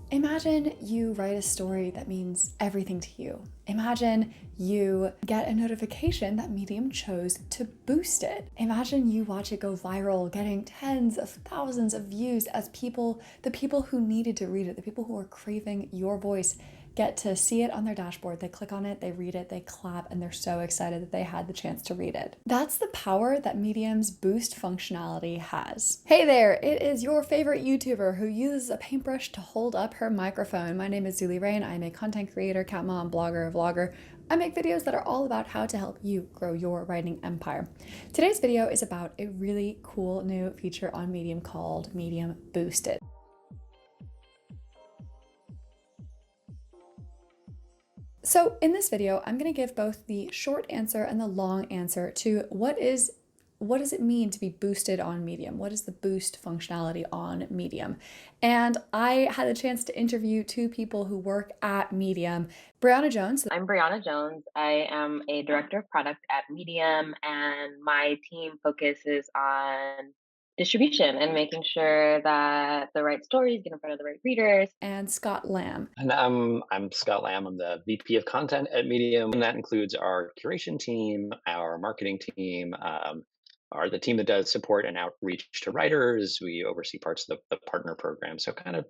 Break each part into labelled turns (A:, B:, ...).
A: Imagine you write a story that means everything to you. Imagine you get a notification that Medium chose to boost it. Imagine you watch it go viral, getting tens of thousands of views as the people who needed to read it, the people who are craving your voice, get to see it on their dashboard. They click on it, they read it, they clap, and they're so excited that they had the chance to read it. That's the power that Medium's boost functionality has. Hey there, it is your favorite YouTuber who uses a paintbrush to hold up her microphone. My name is Zulie Rain. I'm a content creator, cat mom, blogger, vlogger. I make videos that are all about how to help you grow your writing empire. Today's video is about a really cool new feature on Medium called Medium Boosted. So in this video, I'm going to give both the short answer and the long answer to what does it mean to be boosted on Medium? What is the boost functionality on Medium? And I had the chance to interview two people who work at Medium. Brianna Jones.
B: I'm Brianna Jones. I am a director of product at Medium, and my team focuses on distribution and making sure that the right stories get in front of the right readers.
A: And Scott Lamb.
C: And I'm Scott Lamb. I'm the VP of content at Medium, and that includes our curation team, our marketing team, are the team that does support and outreach to writers. We oversee parts of the partner program. So kind of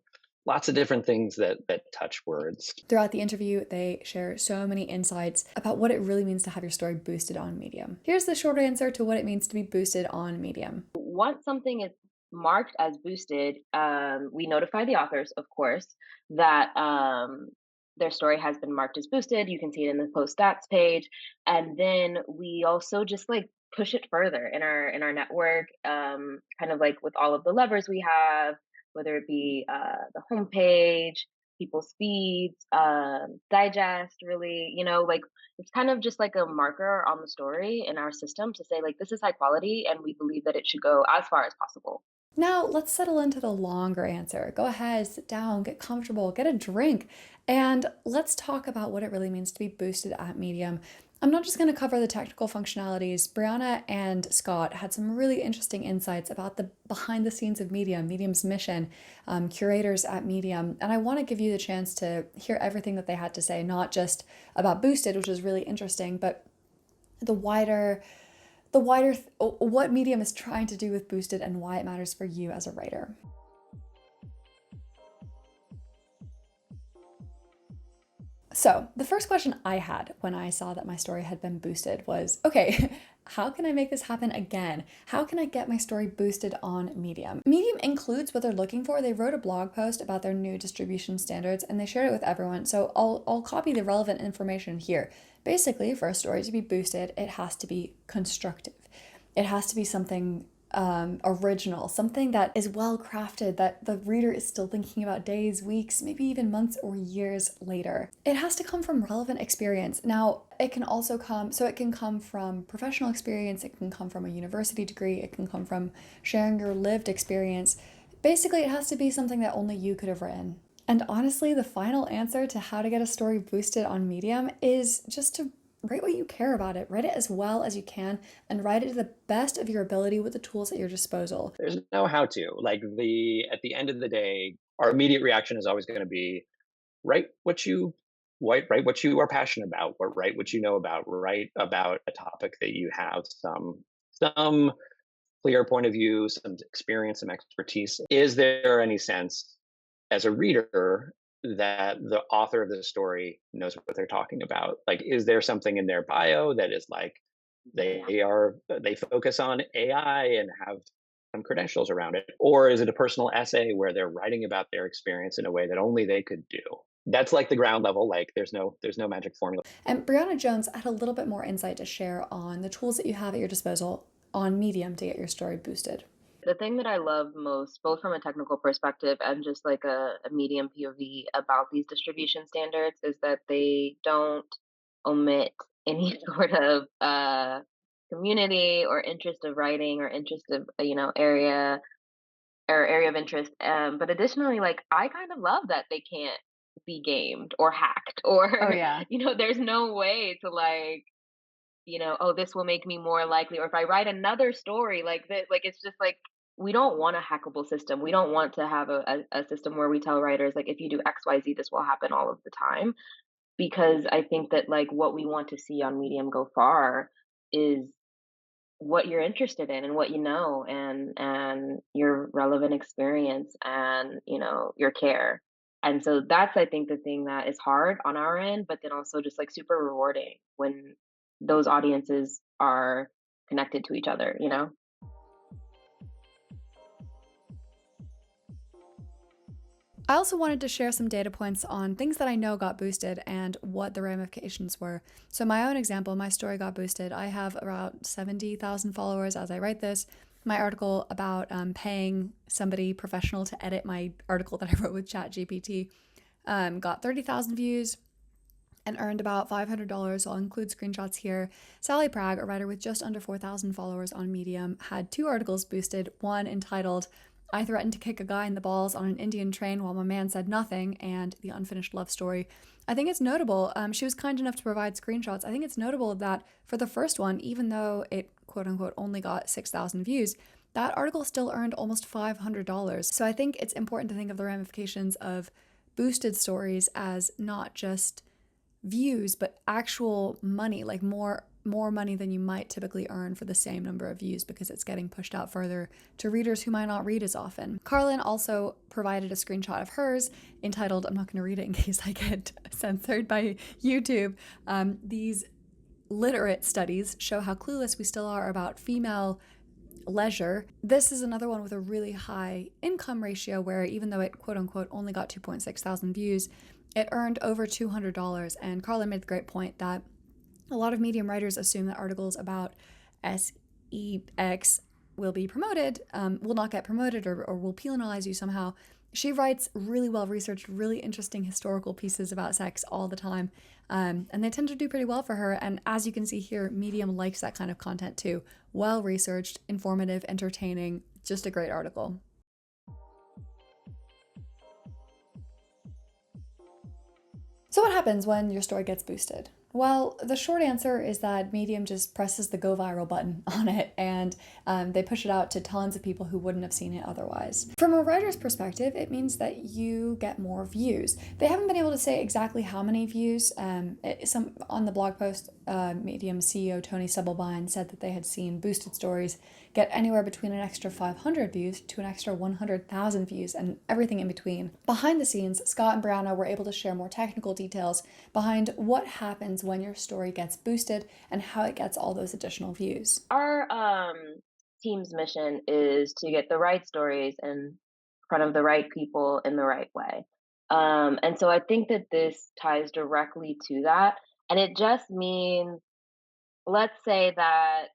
C: lots of different things that touch words.
A: Throughout the interview, they share so many insights about what it really means to have your story boosted on Medium. Here's the short answer to what it means to be boosted on Medium.
B: Once something is marked as boosted, we notify the authors, of course, that their story has been marked as boosted. You can see it in the post stats page, and then we also just like push it further in our network, kind of like with all of the levers we have, whether it be the homepage, people's feeds, digest, really, like it's kind of just like a marker on the story in our system to say like this is high quality and we believe that it should go as far as possible.
A: Now, let's settle into the longer answer. Go ahead, sit down, get comfortable, get a drink, and let's talk about what it really means to be boosted at Medium. I'm not just going to cover the technical functionalities. Brianna and Scott had some really interesting insights about the behind the scenes of Medium, Medium's mission, curators at Medium, and I want to give you the chance to hear everything that they had to say, not just about Boosted, which is really interesting, but the wider what Medium is trying to do with Boosted and why it matters for you as a writer. So the first question I had when I saw that my story had been boosted was, okay, how can I make this happen again? How can I get my story boosted on Medium? Medium includes what they're looking for. They wrote a blog post about their new distribution standards and they shared it with everyone. So I'll copy the relevant information here. Basically, for a story to be boosted, it has to be constructive. It has to be something original, something that is well crafted, that the reader is still thinking about days, weeks, maybe even months or years later. It has to come from relevant experience. Now, it can come from professional experience, it can come from a university degree, it can come from sharing your lived experience. Basically, it has to be something that only you could have written. And honestly, the final answer to how to get a story boosted on Medium is just to write what you care about it. Write it as well as you can and write it to the best of your ability with the tools at your disposal.
C: There's no how to. At the end of the day, our immediate reaction is always going to be write what you write what you are passionate about, or write what you know about, write about a topic that you have some clear point of view, some experience, some expertise. Is there any sense as a reader that the author of the story knows what they're talking about? Like, is there something in their bio that is like
B: Yeah.
C: they focus on AI and have some credentials around it? Or is it a personal essay where they're writing about their experience in a way that only they could do? That's like the ground level. Like there's no magic formula.
A: And Brianna Jones had a little bit more insight to share on the tools that you have at your disposal on Medium to get your story boosted.
B: The thing that I love most, both from a technical perspective and just like a medium POV about these distribution standards, is that they don't omit any sort of community or interest of writing or interest of area or area of interest. But additionally, like I kind of love that they can't be gamed or hacked
A: Oh,
B: or
A: yeah.
B: there's no way to like oh, this will make me more likely, or if I write another story like this, like it's just like we don't want a hackable system. We don't want to have a system where we tell writers, like, if you do XYZ, this will happen all of the time. Because I think that, like, what we want to see on Medium go far is what you're interested in and what you know, and your relevant experience, and, your care. And so that's, I think, the thing that is hard on our end, but then also just, like, super rewarding when those audiences are connected to each other, you know?
A: I also wanted to share some data points on things that I know got boosted and what the ramifications were. So, my own example, my story got boosted. I have around 70,000 followers as I write this. My article about paying somebody professional to edit my article that I wrote with ChatGPT got 30,000 views and earned about $500. I'll include screenshots here. Sally Prag, a writer with just under 4,000 followers on Medium, had two articles boosted, one entitled I Threatened to Kick a Guy in the Balls on an Indian Train While My Man Said Nothing, and The Unfinished Love Story. I think it's notable, she was kind enough to provide screenshots. I think it's notable that for the first one, even though it quote unquote only got 6,000 views, that article still earned almost $500. So I think it's important to think of the ramifications of boosted stories as not just views, but actual money, like more money than you might typically earn for the same number of views because it's getting pushed out further to readers who might not read as often. Carlin also provided a screenshot of hers entitled, I'm not going to read it in case I get censored by YouTube. These literate studies show how clueless we still are about female leisure. This is another one with a really high income ratio where even though it quote unquote only got 2.6 thousand views, it earned over $200. And Carlin made the great point that a lot of Medium writers assume that articles about sex will be promoted, will not get promoted, or will penalize you somehow. She writes really well researched, really interesting historical pieces about sex all the time, and they tend to do pretty well for her. And as you can see here, Medium likes that kind of content too. Well researched, informative, entertaining, just a great article. So, what happens when your story gets boosted? Well, the short answer is that Medium just presses the go viral button on it and they push it out to tons of people who wouldn't have seen it otherwise. From a writer's perspective, it means that you get more views. They haven't been able to say exactly how many views. On the blog post, Medium CEO Tony Sebelbein said that they had seen boosted stories get anywhere between an extra 500 views to an extra 100,000 views and everything in between. Behind the scenes, Scott and Brianna were able to share more technical details behind what happens when your story gets boosted and how it gets all those additional views.
B: Our team's mission is to get the right stories in front of the right people in the right way. And so I think that this ties directly to that. And it just means, let's say that,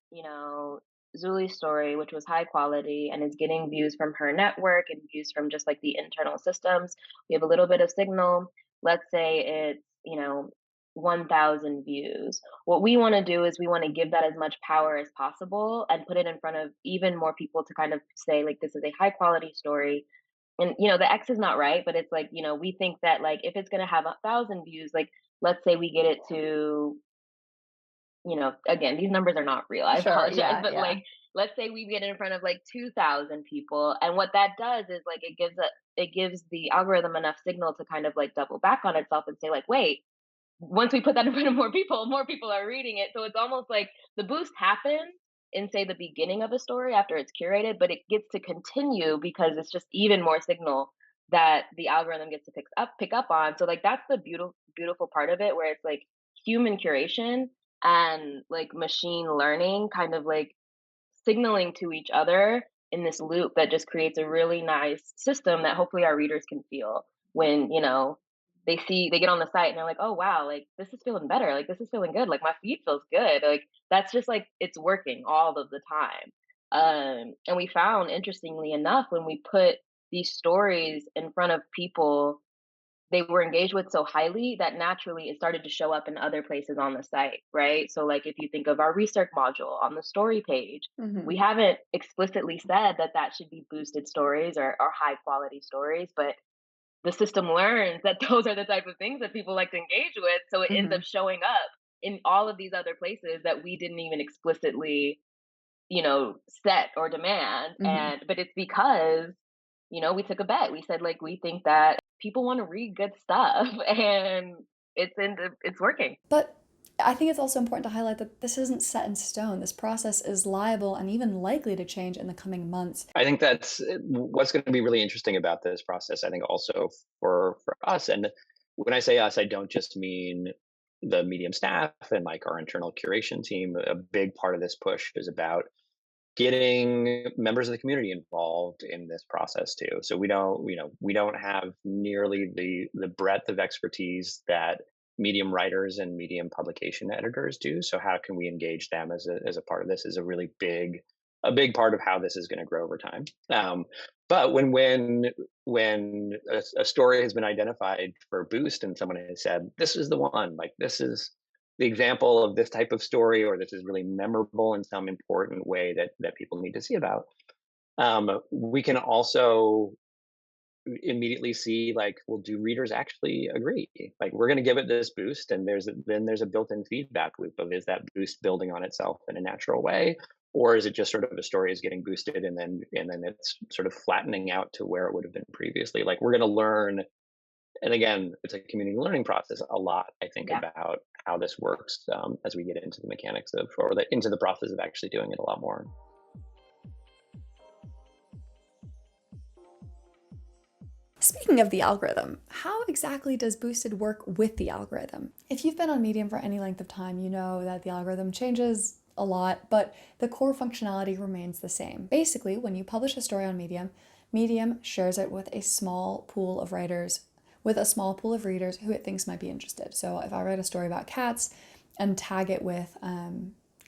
B: Zuli's story, which was high quality and is getting views from her network and views from just like the internal systems. We have a little bit of signal. Let's say it's, 1,000 views. What we want to do is we want to give that as much power as possible and put it in front of even more people to kind of say, like, this is a high quality story. And, the X is not right, but it's like, we think that, like, if it's going to have 1,000 views, like, let's say we get it to, again, these numbers are not real. I
A: Sure,
B: apologize,
A: yeah,
B: but
A: yeah.
B: like, let's say we get in front of like 2,000 people, and what that does is like it gives the algorithm enough signal to kind of like double back on itself and say like, wait, once we put that in front of more people are reading it. So it's almost like the boost happens in, say, the beginning of a story after it's curated, but it gets to continue because it's just even more signal that the algorithm gets to pick up on. So like that's the beautiful part of it, where it's like human curation and like machine learning kind of like signaling to each other in this loop that just creates a really nice system that hopefully our readers can feel when, they get on the site and they're like, "Oh wow, like this is feeling better. Like this is feeling good. Like my feed feels good." Like that's just like it's working all of the time. And we found, interestingly enough, when we put these stories in front of people they were engaged with so highly that naturally it started to show up in other places on the site, right? So, like, if you think of our research module on the story page,
A: Mm-hmm.
B: we haven't explicitly said that that should be boosted stories or high quality stories, but the system learns that those are the type of things that people like to engage with. So it ends
A: Mm-hmm.
B: up showing up in all of these other places that we didn't even explicitly, set or demand.
A: Mhm.
B: And but it's because, we took a bet. We said, like, we think that people want to read good stuff and it's working.
A: But I think it's also important to highlight that this isn't set in stone. This process is liable and even likely to change in the coming months.
C: I think that's what's going to be really interesting about this process. I think also for us, and when I say us, I don't just mean the Medium staff and like our internal curation team. A big part of this push is about getting members of the community involved in this process too. So we don't have nearly the breadth of expertise that Medium writers and Medium publication editors do. So how can we engage them as a part of this is a big part of how this is going to grow over time. But when a story has been identified for boost and someone has said this is the one, like this is the example of this type of story, or this is really memorable in some important way that people need to see about. We can also immediately see like, well, do readers actually agree? Like, we're going to give it this boost, and there's a built-in feedback loop of is that boost building on itself in a natural way, or is it just sort of a story is getting boosted and then it's sort of flattening out to where it would have been previously. Like, we're going to learn, and again, it's a community learning process a lot, I think,
B: Yeah.
C: about how this works as we get into the mechanics of, or into the process of actually doing it a lot more.
A: Speaking of the algorithm, how exactly does Boosted work with the algorithm? If you've been on Medium for any length of time, you know that the algorithm changes a lot, but the core functionality remains the same. Basically, when you publish a story on Medium, Medium shares it with a small pool of writers, with a small pool of readers who it thinks might be interested. So if I write a story about cats and tag it with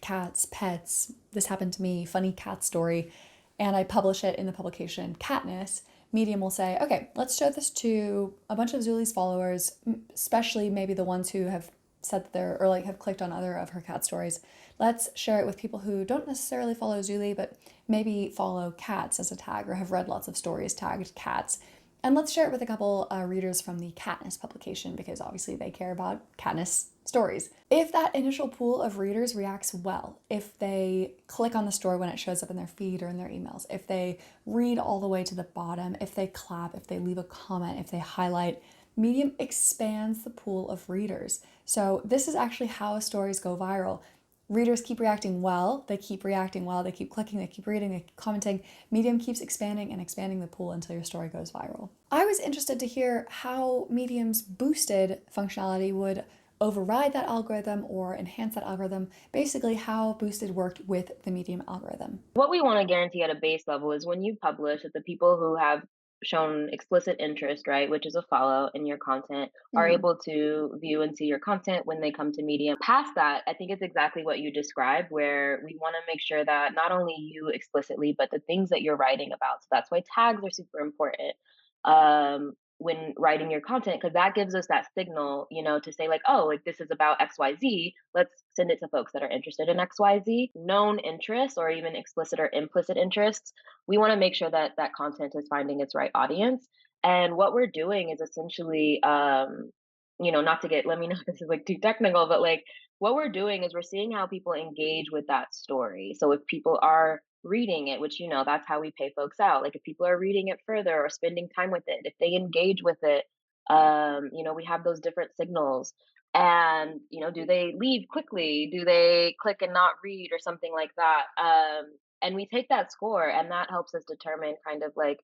A: cats, pets, this happened to me, funny cat story, and I publish it in the publication Katniss, Medium will say, okay, let's show this to a bunch of Zuli's followers, especially maybe the ones who have said that they're, or like have clicked on other of her cat stories. Let's share it with people who don't necessarily follow Zuli, but maybe follow cats as a tag or have read lots of stories tagged cats. And let's share it with a couple readers from the Katniss publication because obviously they care about Katniss stories. If that initial pool of readers reacts well, if they click on the story when it shows up in their feed or in their emails, if they read all the way to the bottom, if they clap, if they leave a comment, if they highlight, Medium expands the pool of readers. So this is actually how stories go viral. Readers keep reacting well, they keep reacting well, they keep clicking, they keep reading, they keep commenting. Medium keeps expanding and expanding the pool until your story goes viral. I was interested to hear how Medium's boosted functionality would override that algorithm or enhance that algorithm, basically how boosted worked with the Medium algorithm.
B: What we want to guarantee at a base level is when you publish that the people who have shown explicit interest, right, which is a follow in your content, are
A: Mm-hmm.
B: able to view and see your content when they come to Medium. Past that, I think it's exactly what you described, where we want to make sure that not only you explicitly, but the things that you're writing about. So that's why tags are super important. When writing your content, because that gives us that signal, to say like, oh, like this is about XYZ. Let's send it to folks that are interested in XYZ. Known interests or even explicit or implicit interests, we want to make sure that that content is finding its right audience. And what we're doing is essentially, not to get, let me know if this is like too technical, but like what we're doing is we're seeing how people engage with that story. So if people are reading it, which, that's how we pay folks out. Like if people are reading it further or spending time with it, if they engage with it, we have those different signals. And, do they leave quickly? Do they click and not read or something like that? And we take that score and that helps us determine kind of like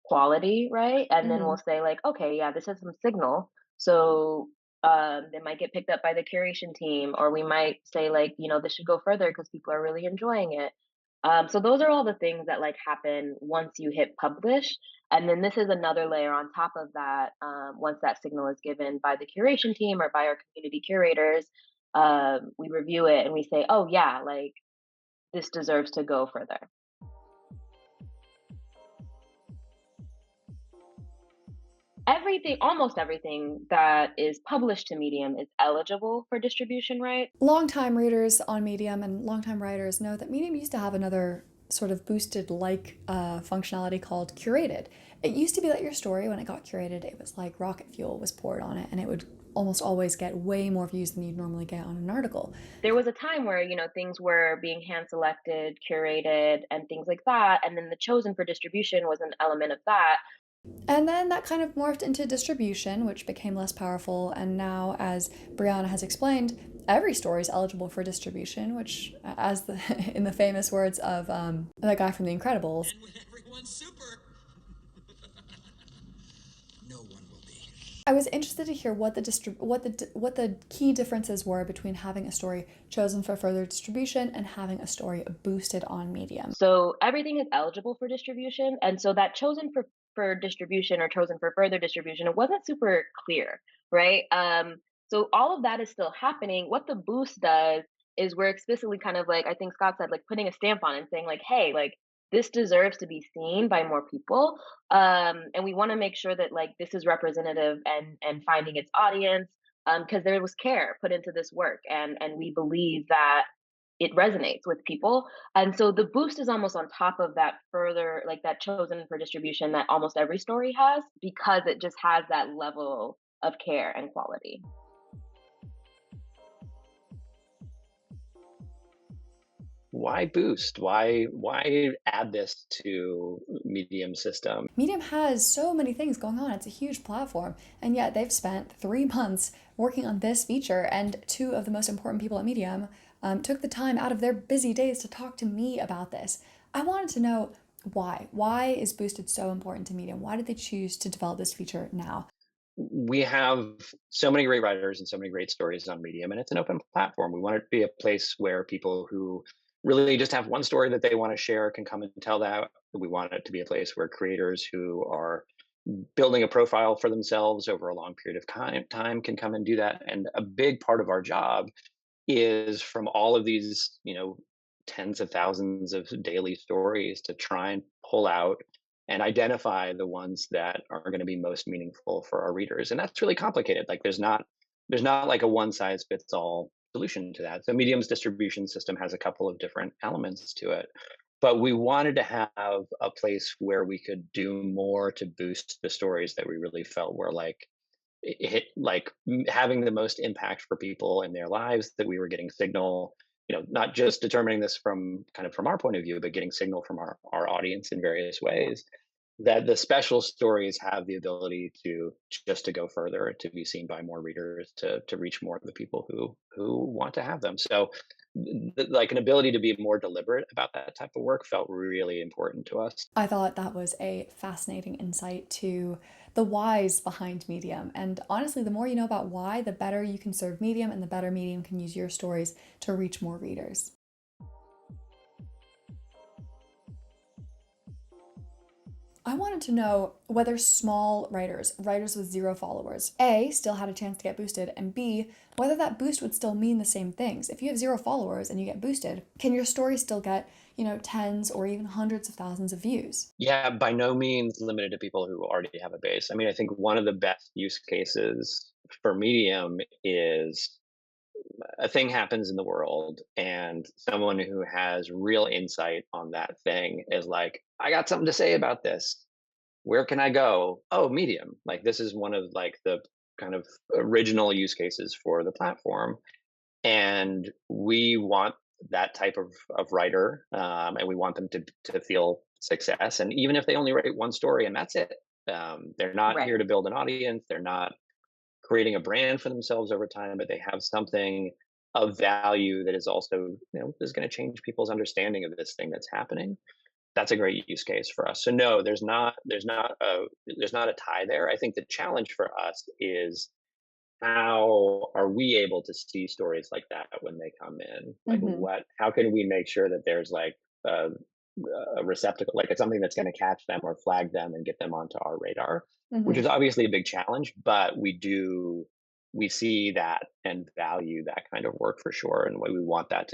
B: quality, right? And then
A: Mm-hmm.
B: we'll say like, okay, yeah, this has some signal. So they might get picked up by the curation team, or we might say like, this should go further because people are really enjoying it. So those are all the things that like happen once you hit publish. And then this is another layer on top of that. Once that signal is given by the curation team or by our community curators, we review it and we say, oh yeah, like this deserves to go further. Everything, almost everything that is published to Medium is eligible for distribution, right?
A: Longtime readers on Medium and longtime writers know that Medium used to have another sort of boosted like functionality called curated. It used to be that your story, when it got curated, it was like rocket fuel was poured on it, and it would almost always get way more views than you'd normally get on an article.
B: There was a time where, things were being hand selected, curated, and things like that, and then the chosen for distribution was an element of that.
A: And then that kind of morphed into distribution, which became less powerful. And now, as Brianna has explained, every story is eligible for distribution, which, as the in the famous words of that guy from The Incredibles,
D: And when everyone's super, no one will be.
A: I was interested to hear what the key differences were between having a story chosen for further distribution and having a story boosted on Medium.
B: So everything is eligible for distribution, and so that chosen for distribution or chosen for further distribution, it wasn't super clear, right? So all of that is still happening. What the boost does is we're explicitly kind of like I think Scott said, like putting a stamp on it and saying like, hey, like this deserves to be seen by more people, and we want to make sure that like this is representative and finding its audience, because there was care put into this work, and we believe that it resonates with people. And so the boost is almost on top of that further, like that chosen for distribution that almost every story has, because it just has that level of care and quality.
C: Why boost? Why add this to Medium system?
A: Medium has so many things going on. It's a huge platform, and yet they've spent 3 months working on this feature. And two of the most important people at Medium took the time out of their busy days to talk to me about this. I wanted to know why. Why is Boosted so important to Medium? Why did they choose to develop this feature now?
C: We have so many great writers and so many great stories on Medium, and it's an open platform. We want it to be a place where people who really just have one story that they want to share can come and tell that. We want it to be a place where creators who are building a profile for themselves over a long period of time can come and do that. And a big part of our job is from all of these, tens of thousands of daily stories to try and pull out and identify the ones that are going to be most meaningful for our readers. And that's really complicated. Like there's not like a one size fits all solution to that. So Medium's distribution system has a couple of different elements to it. But we wanted to have a place where we could do more to boost the stories that we really felt were like hit like having the most impact for people in their lives, that we were getting signal, not just determining this from kind of from our point of view, but getting signal from our audience in various ways, that the special stories have the ability to just to go further, to be seen by more readers, to reach more of the people who want to have them. So like an ability to be more deliberate about that type of work felt really important to us.
A: I thought that was a fascinating insight to the whys behind Medium. And honestly, the more you know about why, the better you can serve Medium and the better Medium can use your stories to reach more readers. I wanted to know whether small writers with 0 followers, A, still had a chance to get boosted, and B, whether that boost would still mean the same things. If you have 0 followers and you get boosted, can your story still get, tens or even hundreds of thousands of views?
C: Yeah, by no means limited to people who already have a base. I mean, I think one of the best use cases for Medium is a thing happens in the world and someone who has real insight on that thing is like, I got something to say about this. Where can I go? Oh, Medium. Like this is one of like the kind of original use cases for the platform. And we want that type of writer, and we want them to feel success. And even if they only write one story and that's it, they're not
B: Right.
C: here to build an audience. They're not creating a brand for themselves over time, but they have something of value that is also, is going to change people's understanding of this thing that's happening. That's a great use case for us. So no, there's not a tie there. I think the challenge for us is how are we able to see stories like that when they come in? Like
A: Mm-hmm.
C: how can we make sure that there's like a receptacle, like it's something that's going to catch them or flag them and get them onto our radar, which
A: Mm-hmm.
C: is obviously a big challenge, but we see that and value that kind of work for sure. And we want that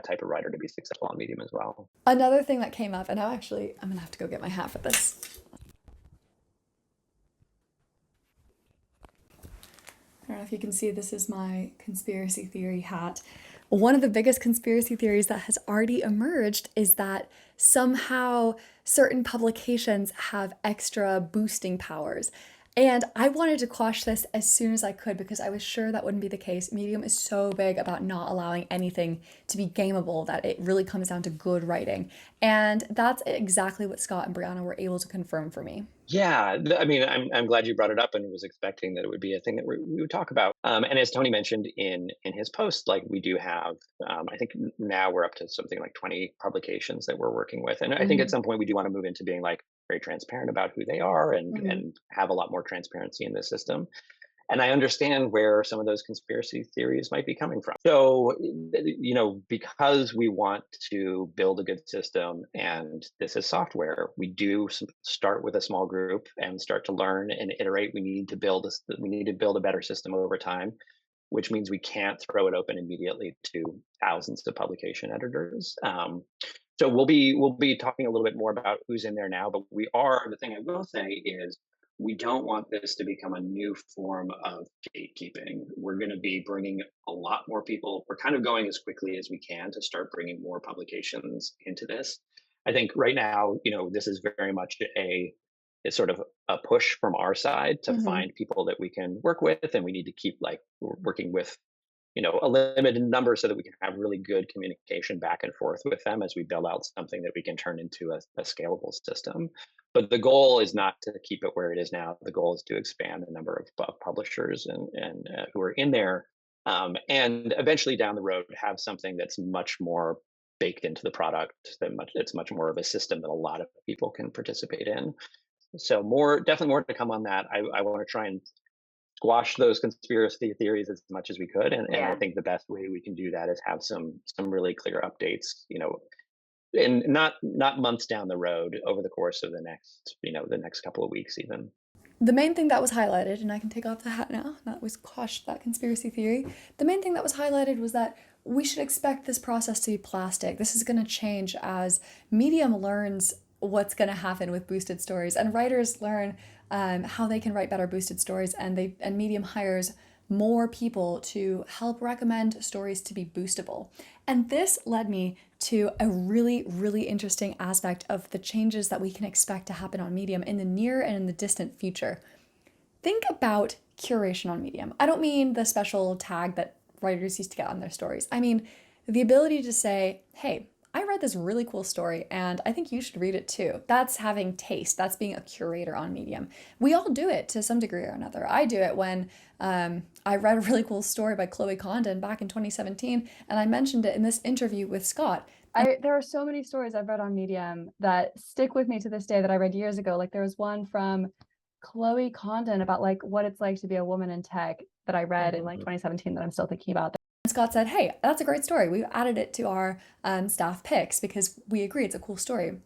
C: type of writer to be successful on Medium as well.
A: Another thing that came up, and I'm gonna have to go get my hat for this. I don't know if you can see, this is my conspiracy theory hat. One of the biggest conspiracy theories that has already emerged is that somehow certain publications have extra boosting powers. And I wanted to quash this as soon as I could because I was sure that wouldn't be the case. Medium is so big about not allowing anything to be gameable that it really comes down to good writing. And that's exactly what Scott and Brianna were able to confirm for me.
C: Yeah, I mean, I'm glad you brought it up and was expecting that it would be a thing that we would talk about. And as Tony mentioned in his post, like we do have, I think now we're up to something like 20 publications that we're working with, and I think at
A: Hmm.
C: some point we do want to move into being like very transparent about who they are
A: Hmm.
C: and have a lot more transparency in the system. And I understand where some of those conspiracy theories might be coming from. So, because we want to build a good system and this is software, we do start with a small group and start to learn and iterate. We need to build a better system over time, which means we can't throw it open immediately to thousands of publication editors. So we'll be talking a little bit more about who's in there now, but the thing I will say is we don't want this to become a new form of gatekeeping. We're going to be bringing a lot more people. We're kind of going as quickly as we can to start bringing more publications into this. I think right now, this is very much it's sort of a push from our side to
A: Hmm.
C: find people that we can work with, and we need to keep like working with a limited number so that we can have really good communication back and forth with them as we build out something that we can turn into a scalable system. But the goal is not to keep it where it is now. The goal is to expand the number of publishers and who are in there, and eventually down the road have something that's much more baked into the product. It's much more of a system that a lot of people can participate in. So definitely more to come on that. I want to try and squash those conspiracy theories as much as we could, and I
B: Yeah.
C: think the best way we can do that is have some really clear updates, and not months down the road, over the course of the next couple of weeks even.
A: The main thing that was highlighted, and I can take off the hat now, that was quashed that conspiracy theory. The main thing that was highlighted was that we should expect this process to be plastic. This is going to change as Medium learns what's going to happen with boosted stories, and writers learn how they can write better boosted stories, and Medium hires more people to help recommend stories to be boostable. And this led me to a really, really interesting aspect of the changes that we can expect to happen on Medium in the near and in the distant future. Think about curation on Medium. I don't mean the special tag that writers used to get on their stories. I mean the ability to say, hey, I read this really cool story and I think you should read it too. That's having taste. That's being a curator on Medium. We all do it to some degree or another. I do it when I read a really cool story by Chloe Condon back in 2017, and I mentioned it in this interview with Scott. There are so many stories I've read on Medium that stick with me to this day that I read years ago. Like there was one from Chloe Condon about like what it's like to be a woman in tech that I read in like
B: Mhm.
A: 2017 that I'm still thinking about. And Scott said, "Hey, that's a great story. We've added it to our staff picks because we agree it's a cool story."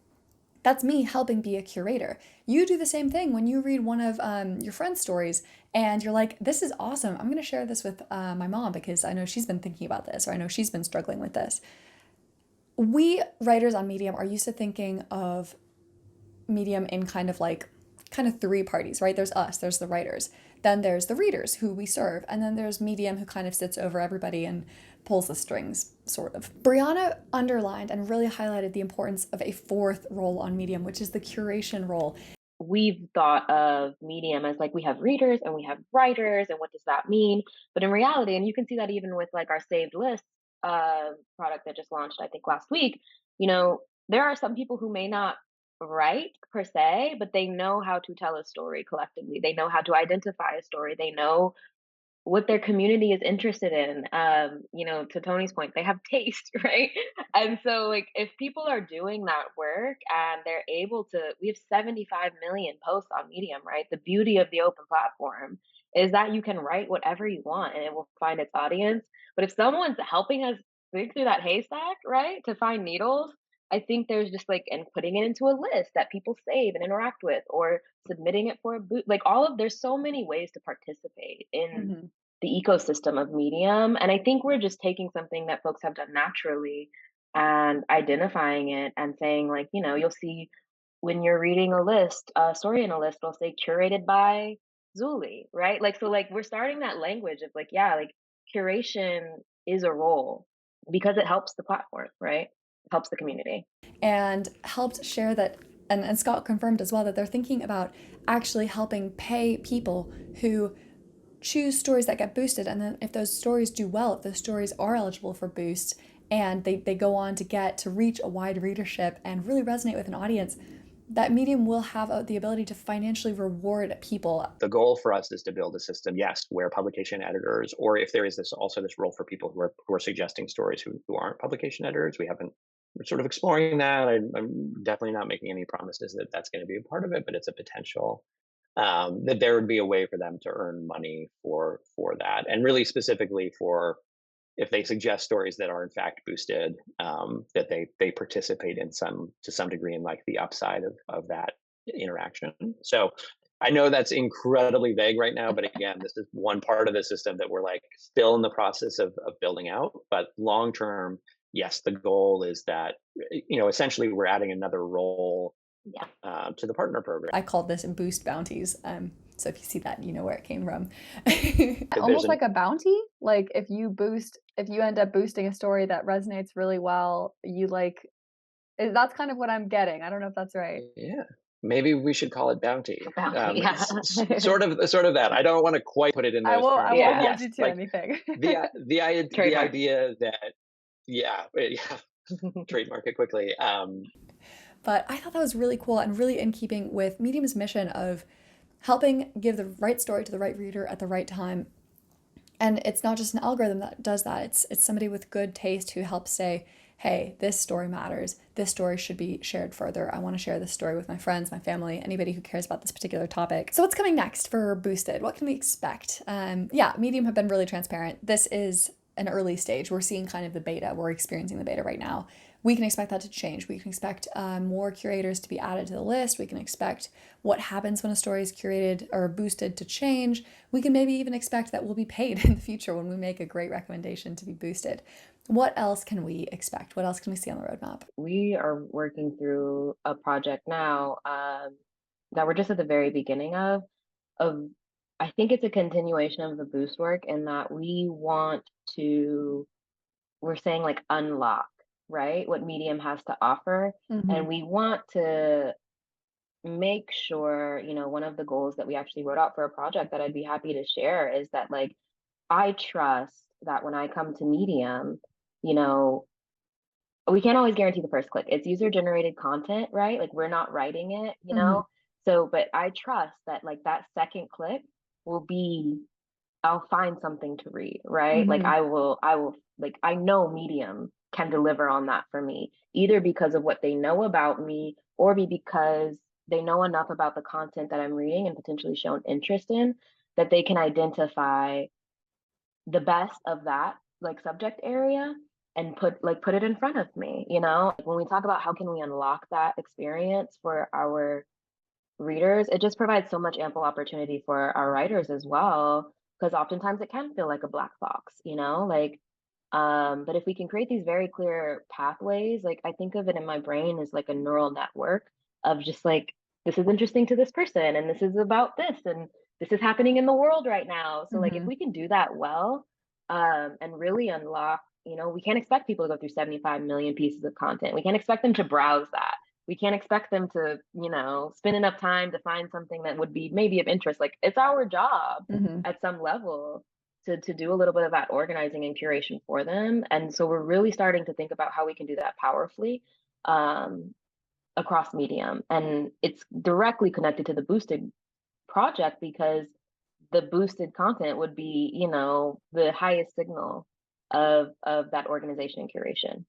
A: That's me helping be a curator. You do the same thing when you read one of your friend's stories and you're like, "This is awesome. I'm going to share this with my mom because I know she's been thinking about this or I know she's been struggling with this." We writers on Medium are used to thinking of Medium in kind of three parties, right? There's us, there's the writers, then there's the readers who we serve, and then there's Medium who kind of sits over everybody and pulls the strings, sort of. Brianna underlined and really highlighted the importance of a fourth role on Medium, which is the curation role.
B: We've thought of Medium as like we have readers and we have writers, and what does that mean? But in reality, and you can see that even with like our saved lists product that just launched, I think last week, you know, there are some people who may not write per se, but they know how to tell a story collectively. They know how to identify a story. They know what their community is interested in. To Tony's point, they have taste, right? And so like if people are doing that work and they're able to, we have 75 million posts on Medium, right? The beauty of the open platform is that you can write whatever you want and it will find its audience. But if someone's helping us dig through that haystack, right, to find needles, I think there's just like, and putting it into a list that people save and interact with, or submitting it for a boot, like all of, there's so many ways to participate in
A: Mm-hmm.
B: the ecosystem of Medium. And I think we're just taking something that folks have done naturally and identifying it and saying, like, you'll see when you're reading a list, a story in a list, will say curated by Zuli, right? Like, so like we're starting that language of like, yeah, like curation is a role. because it helps the platform, right? It helps the community.
A: And helped share that, and Scott confirmed as well that they're thinking about actually helping pay people who choose stories that get boosted. And then if those stories do well, if those stories are eligible for boost and they go on to get to reach a wide readership and really resonate with an audience, that Medium will have the ability to financially reward people.
C: The goal for us is to build a system, yes, where publication editors, or if there is this role for people who are suggesting stories who aren't publication editors, we're sort of exploring that. I'm definitely not making any promises that that's going to be a part of it, but it's a potential. That there would be a way for them to earn money for that, and really specifically for if they suggest stories that are in fact boosted, that they participate to some degree in like the upside of that interaction. So I know that's incredibly vague right now, but again, this is one part of the system that we're like still in the process of building out. But long term, yes, the goal is that essentially we're adding another role to the partner program.
A: I called this boost bounties. So if you see that, you know where it came from.
E: Almost like a bounty. Like if you end up boosting a story that resonates really well, that's kind of what I'm getting. I don't know if that's right.
C: Yeah. Maybe we should call it bounty.
B: Yeah.
C: Sort of that. I don't want to quite put it in those terms.
E: I
B: Yeah.
E: won't hold you to anything.
C: The idea that yeah, trademark it quickly.
A: But I thought that was really cool and really in keeping with Medium's mission of helping give the right story to the right reader at the right time. And it's not just an algorithm that does that. It's somebody with good taste who helps say, hey, this story matters. This story should be shared further. I want to share this story with my friends, my family, anybody who cares about this particular topic. So what's coming next for Boosted? What can we expect? Medium have been really transparent. This is an early stage. We're seeing kind of the beta. We're experiencing the beta right now. We can expect that to change. We can expect more curators to be added to the list. We can expect what happens when a story is curated or boosted to change. We can maybe even expect that we'll be paid in the future when we make a great recommendation to be boosted. What else can we expect? What else can we see on the roadmap?
B: We are working through a project now that we're just at the very beginning of. I think it's a continuation of the boost work in that we're saying like unlock, right? What Medium has to offer. And we want to make sure, one of the goals that we actually wrote out for a project that I'd be happy to share is that like, I trust that when I come to Medium, we can't always guarantee the first click. It's user generated content, right? Like we're not writing it, So, but I trust that like that second click will be, I'll find something to read, right? Like I will, like I know Medium can deliver on that for me, either because of what they know about me or because they know enough about the content that I'm reading and potentially shown interest in that they can identify the best of that like subject area and put it in front of me. Like, when we talk about how can we unlock that experience for our readers, it just provides so much ample opportunity for our writers as well, because oftentimes it can feel like a black box, like but if we can create these very clear pathways, like I think of it in my brain as like a neural network of just like, this is interesting to this person and this is about this and this is happening in the world right now. So like if we can do that well, and really unlock, we can't expect people to go through 75 million pieces of content. We can't expect them to browse that. We can't expect them to, spend enough time to find something that would be maybe of interest. Like it's our job at some level to do a little bit of that organizing and curation for them. And so we're really starting to think about how we can do that powerfully across Medium. And it's directly connected to the boosted project because the boosted content would be, the highest signal of that organization and curation.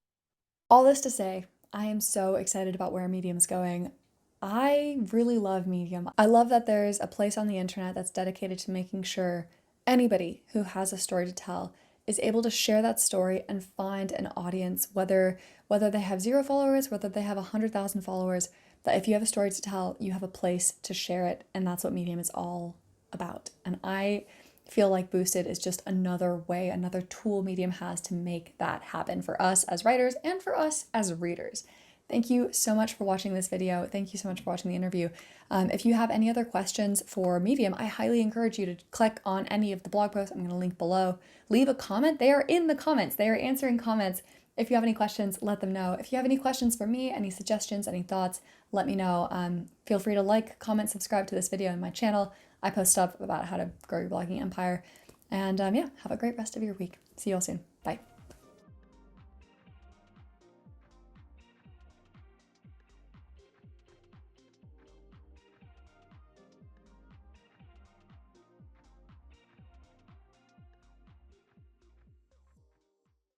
A: All this to say, I am so excited about where Medium's going. I really love Medium. I love that there's a place on the internet that's dedicated to making sure anybody who has a story to tell is able to share that story and find an audience, whether they have 0 followers, whether they have 100,000 followers, that if you have a story to tell, you have a place to share it. And that's what Medium is all about. And I feel like Boosted is just another way, another tool Medium has to make that happen for us as writers and for us as readers. Thank you so much for watching this video. Thank you so much for watching the interview. If you have any other questions for Medium, I highly encourage you to click on any of the blog posts I'm going to link below. Leave a comment. They are in the comments. They are answering comments. If you have any questions, let them know. If you have any questions for me, any suggestions, any thoughts, let me know. Feel free to like, comment, subscribe to this video on my channel. I post stuff about how to grow your blogging empire. And yeah, have a great rest of your week. See you all soon. Bye.